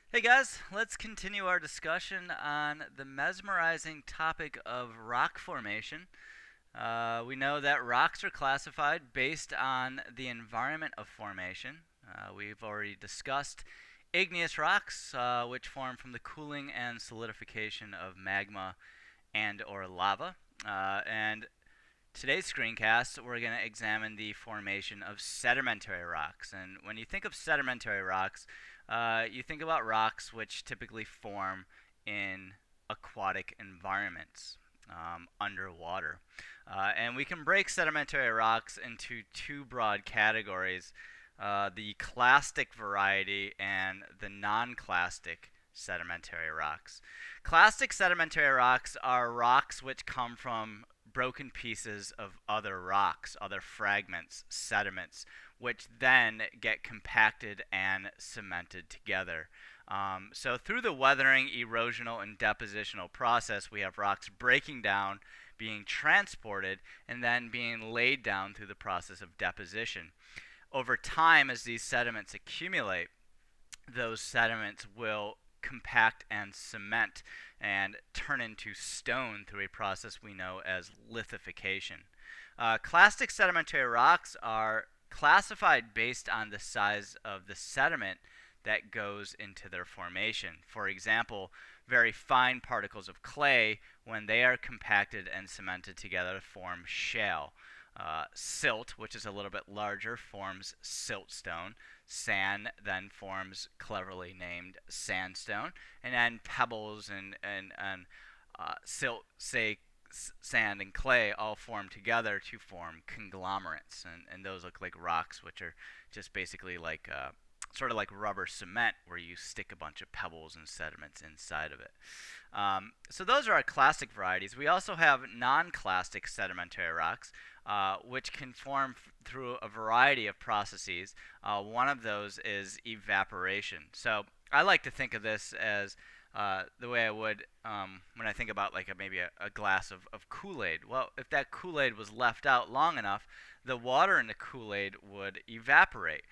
Hey guys, let's continue our discussion on the mesmerizing topic of rock formation. We know that rocks are classified based on the environment of formation. We've already discussed igneous rocks, which form from the cooling and solidification of magma and or lava. And today's screencast, we're going to examine the formation of sedimentary rocks. And when you think of sedimentary rocks, you think about rocks which typically form in aquatic environments, underwater. And we can break sedimentary rocks into two broad categories, the clastic variety and the non-clastic sedimentary rocks. Clastic sedimentary rocks are rocks which come from broken pieces of other rocks, other fragments, sediments, which then get compacted and cemented together. So through the weathering, erosional, and depositional process, we have rocks breaking down, being transported, and then being laid down through the process of deposition. Over time, as these sediments accumulate, those sediments will compact and cement and turn into stone through a process we know as lithification. Clastic sedimentary rocks are classified based on the size of the sediment that goes into their formation. For example, very fine particles of clay, when they are compacted and cemented together, form shale. Silt, which is a little bit larger, forms siltstone. Sand then forms cleverly named sandstone, and then pebbles and silt, say sand and clay, all form together to form conglomerates, and those look like rocks, which are just basically like sort of like rubber cement, where you stick a bunch of pebbles and sediments inside of it. So those are our clastic varieties. We also have non-clastic sedimentary rocks, which can form through a variety of processes. One of those is evaporation. So I like to think of this as the way I would when I think about like maybe a glass of Kool-Aid. Well, if that Kool-Aid was left out long enough, the water in the Kool-Aid would evaporate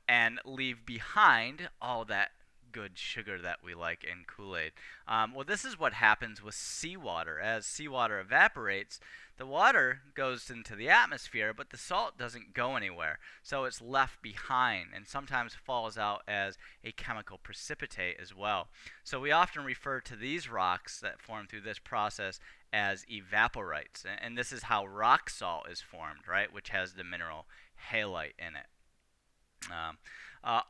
and leave behind all that good sugar that we like in Kool-Aid. Well, this is what happens with seawater. As seawater evaporates, the water goes into the atmosphere, but the salt doesn't go anywhere. So it's left behind and sometimes falls out as a chemical precipitate as well. So we often refer to these rocks that form through this process as evaporites. And this is how rock salt is formed, right, which has the mineral halite in it.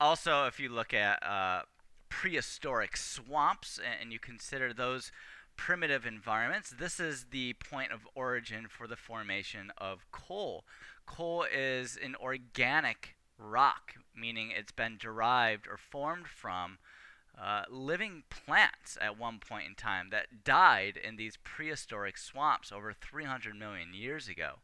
Also, if you look at prehistoric swamps and you consider those primitive environments, this is the point of origin for the formation of coal. Coal is an organic rock, meaning it's been derived or formed from living plants at one point in time that died in these prehistoric swamps over 300 million years ago.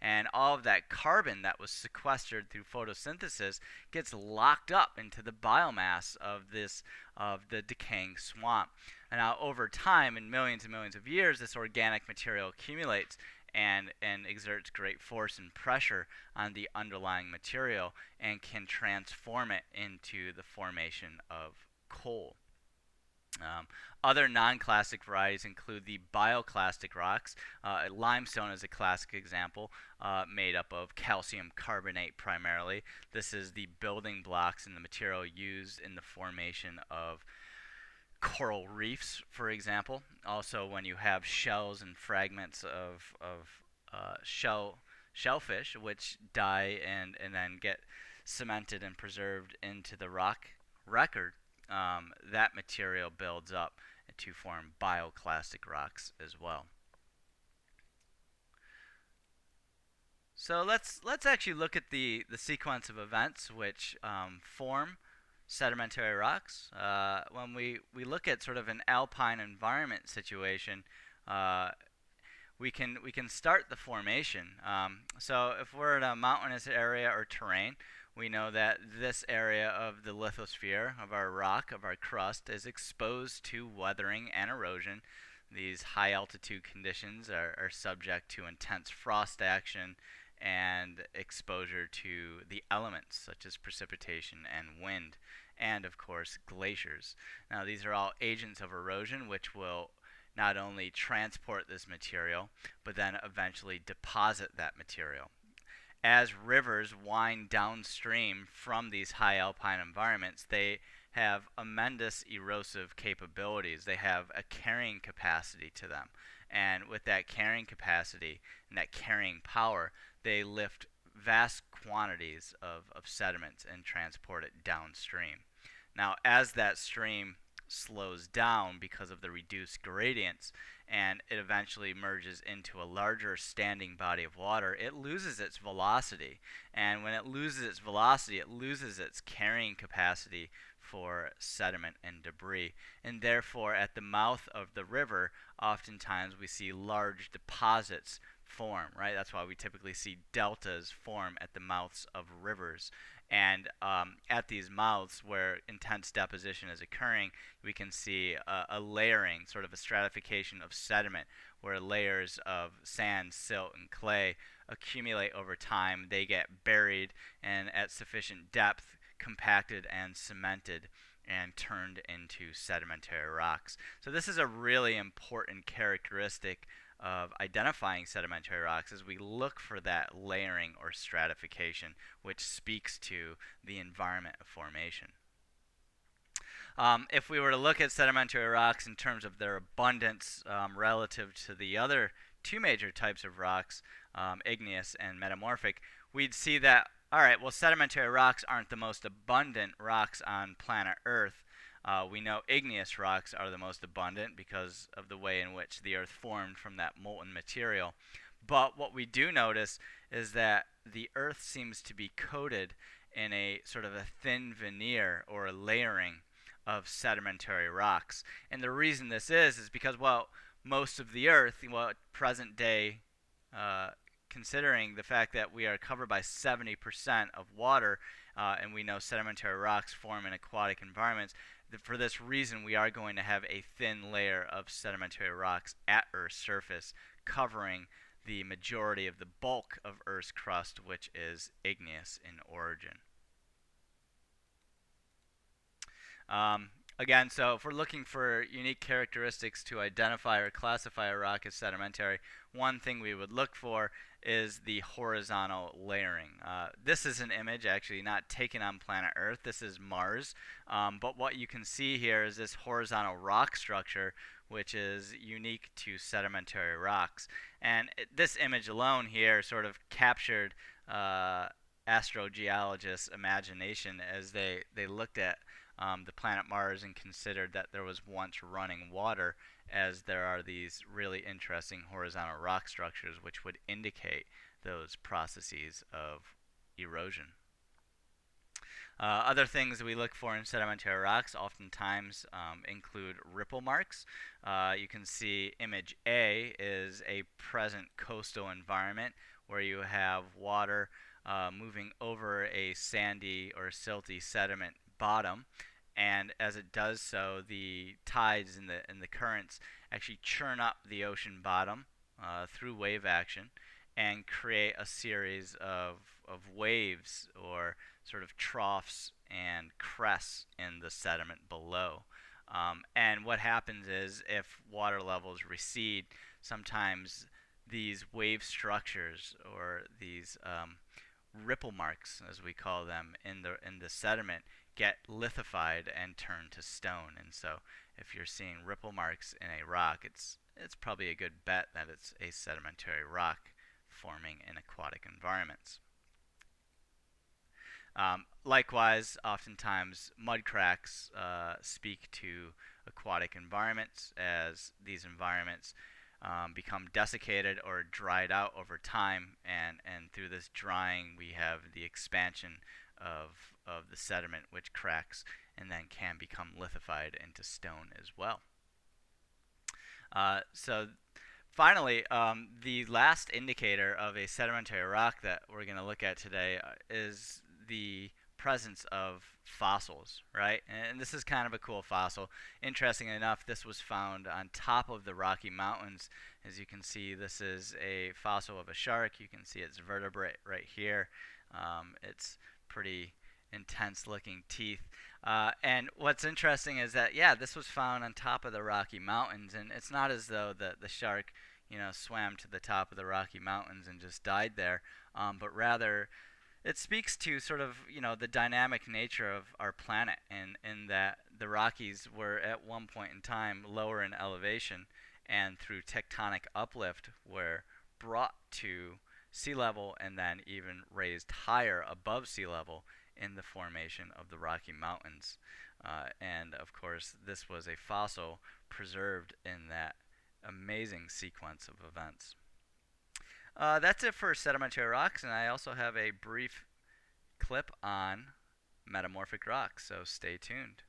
And all of that carbon that was sequestered through photosynthesis gets locked up into the biomass of the decaying swamp. And now over time, in millions and millions of years, this organic material accumulates and exerts great force and pressure on the underlying material and can transform it into the formation of coal. Um, Other non-classic varieties include the bioclastic rocks. Limestone is a classic example, made up of calcium carbonate primarily. This is the building blocks in the material used in the formation of coral reefs, for example. Also, when you have shells and fragments of shellfish, which die and then get cemented and preserved into the rock record, that material builds up to form bioclastic rocks as well. So let's actually look at the sequence of events which form sedimentary rocks. When we look at sort of an alpine environment situation, uh, we can start the formation. So if we're in a mountainous area or terrain, we know that this area of the lithosphere of our rock, of our crust, is exposed to weathering and erosion. These high altitude conditions are subject to intense frost action and exposure to the elements such as precipitation and wind. and of course glaciers. Now these are all agents of erosion which will not only transport this material, but then eventually deposit that material. As rivers wind downstream from these high alpine environments, they have immense erosive capabilities. They have a carrying capacity to them. And with that carrying capacity and that carrying power, they lift vast quantities of sediment and transport it downstream. Now, as that stream slows down because of the reduced gradients and it eventually merges into a larger standing body of water, it loses its velocity. And when it loses its velocity, it loses its carrying capacity for sediment and debris. And therefore, at the mouth of the river, oftentimes we see large deposits form, right? That's why we typically see deltas form at the mouths of rivers. And at these mouths where intense deposition is occurring, we can see a layering, sort of a stratification of sediment, where layers of sand, silt, and clay accumulate over time. They get buried and at sufficient depth compacted and cemented and turned into sedimentary rocks. So this is a really important characteristic of identifying sedimentary rocks as we look for that layering or stratification, which speaks to the environment of formation. If we were to look at sedimentary rocks in terms of their abundance relative to the other two major types of rocks, igneous and metamorphic, we'd see that, all right, well, sedimentary rocks aren't the most abundant rocks on planet Earth. We know igneous rocks are the most abundant because of the way in which the Earth formed from that molten material. But what we do notice is that the Earth seems to be coated in a sort of a thin veneer or a layering of sedimentary rocks. And the reason this is because, well, most of the Earth, well, present day, considering the fact that we are covered by 70% of water, and we know sedimentary rocks form in aquatic environments, for this reason we are going to have a thin layer of sedimentary rocks at Earth's surface covering the majority of the bulk of Earth's crust, which is igneous in origin. Again, so if we're looking for unique characteristics to identify or classify a rock as sedimentary, one thing we would look for is the horizontal layering. This is an image actually not taken on planet Earth. This is Mars. But what you can see here is this horizontal rock structure, which is unique to sedimentary rocks. And this image alone here sort of captured astrogeologists' imagination as they looked at the planet Mars and considered that there was once running water, as there are these really interesting horizontal rock structures which would indicate those processes of erosion. Other things we look for in sedimentary rocks oftentimes include ripple marks. You can see image A is a present coastal environment where you have water moving over a sandy or silty sediment bottom, and as it does so, the tides and the currents actually churn up the ocean bottom through wave action and create a series of waves or sort of troughs and crests in the sediment below. And what happens is if water levels recede, sometimes these wave structures or these ripple marks, as we call them, in the sediment get lithified and turned to stone. And so if you're seeing ripple marks in a rock, it's probably a good bet that it's a sedimentary rock forming in aquatic environments. Likewise, oftentimes mud cracks speak to aquatic environments, as these environments become desiccated or dried out over time, and through this drying we have the expansion of the sediment, which cracks and then can become lithified into stone as well. So finally, the last indicator of a sedimentary rock that we're going to look at today is the presence of fossils, right? And this is kind of a cool fossil. Interesting enough, this was found on top of the Rocky Mountains. As you can see, this is a fossil of a shark. You can see its vertebrae right here. It's pretty intense looking teeth. And what's interesting is that, yeah, this was found on top of the Rocky Mountains, and it's not as though the shark, swam to the top of the Rocky Mountains and just died there, but rather it speaks to sort of the dynamic nature of our planet, and in that the Rockies were at one point in time lower in elevation, and through tectonic uplift were brought to sea level and then even raised higher above sea level in the formation of the Rocky Mountains. And of course, this was a fossil preserved in that amazing sequence of events. That's it for sedimentary rocks, and I also have a brief clip on metamorphic rocks, so stay tuned.